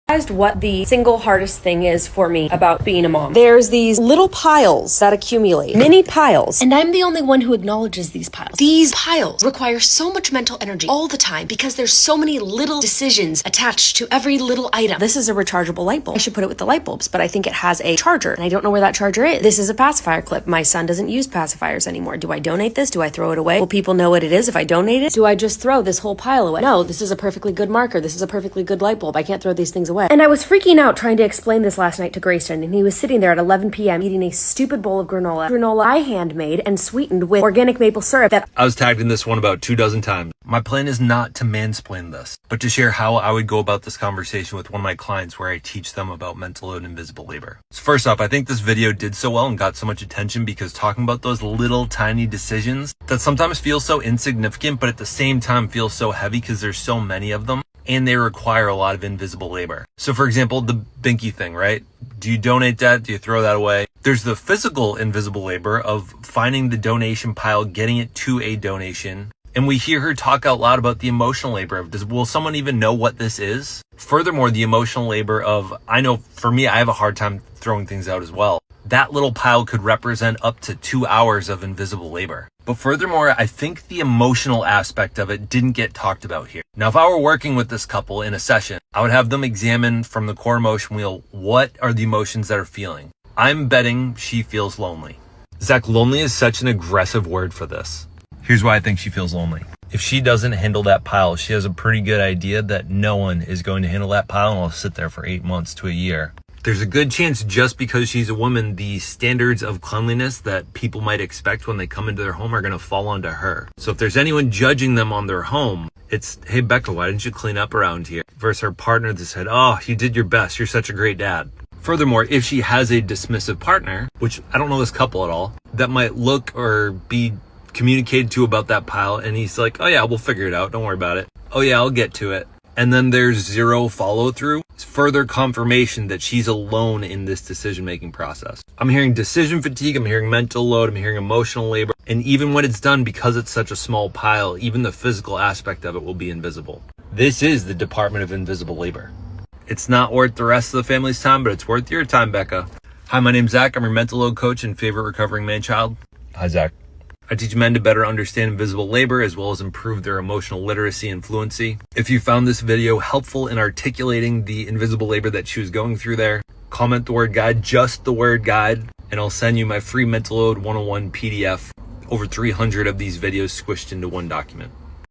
What the single hardest thing is for me about being a mom. There's these little piles that accumulate, mini piles, and I'm the only one who acknowledges these piles. These piles require so much mental energy all the time because there's so many little decisions attached to every little item. This is a rechargeable light bulb. I should put it with the light bulbs, but I think it has a charger, and I don't know where that charger is. This is a pacifier clip. My son doesn't use pacifiers anymore. Do I donate this? Do I throw it away? Will people know what it is if I donate it? Do I just throw this whole pile away? No, this is a perfectly good marker. This is a perfectly good light bulb. I can't throw these things away. And I was freaking out trying to explain this last night to Grayson, and he was sitting there at 11 p.m. eating a stupid bowl of granola. Granola I handmade and sweetened with organic maple syrup that I was tagged in this one about 24 times. My plan is not to mansplain this, but to share how I would go about this conversation with one of my clients where I teach them about mental load and invisible labor. So first off, I think this video did so well and got so much attention because talking about those little tiny decisions that sometimes feel so insignificant, but at the same time feel so heavy because there's so many of them and they require a lot of invisible labor. So for example, the binky thing, right? Do you donate that? Do you throw that away? There's the physical invisible labor of finding the donation pile, getting it to a donation. And we hear her talk out loud about the emotional labor of, will someone even know what this is? Furthermore, the emotional labor of, I know for me, I have a hard time throwing things out as well. That little pile could represent up to 2 hours of invisible labor. But furthermore, I think the emotional aspect of it didn't get talked about here. Now, if I were working with this couple in a session, I would have them examine from the core emotion wheel, what are the emotions that are feeling? I'm betting she feels lonely. Zach, lonely is such an aggressive word for this. Here's why I think she feels lonely. If she doesn't handle that pile, she has a pretty good idea that no one is going to handle that pile and will sit there for 8 months to a year. There's a good chance just because she's a woman, the standards of cleanliness that people might expect when they come into their home are going to fall onto her. So if there's anyone judging them on their home, it's, hey, Becca, why didn't you clean up around here? Versus her partner that said, oh, you did your best. You're such a great dad. Furthermore, if she has a dismissive partner, which I don't know this couple at all, that might look or be communicated to about that pile, and he's like, oh yeah, we'll figure it out. Don't worry about it. Oh yeah, I'll get to it. And then there's zero follow through. It's further confirmation that she's alone in this decision-making process. I'm hearing decision fatigue. I'm hearing mental load. I'm hearing emotional labor. And even when it's done, because it's such a small pile, even the physical aspect of it will be invisible. This is the Department of Invisible Labor. It's not worth the rest of the family's time, but it's worth your time, Becca. Hi, my name's Zach. I'm your mental load coach and favorite recovering man-child. Hi, Zach. I teach men to better understand invisible labor as well as improve their emotional literacy and fluency. If you found this video helpful in articulating the invisible labor that she was going through there, comment the word guide, just the word guide, and I'll send you my free mental load 101 PDF. Over 300 of these videos squished into one document.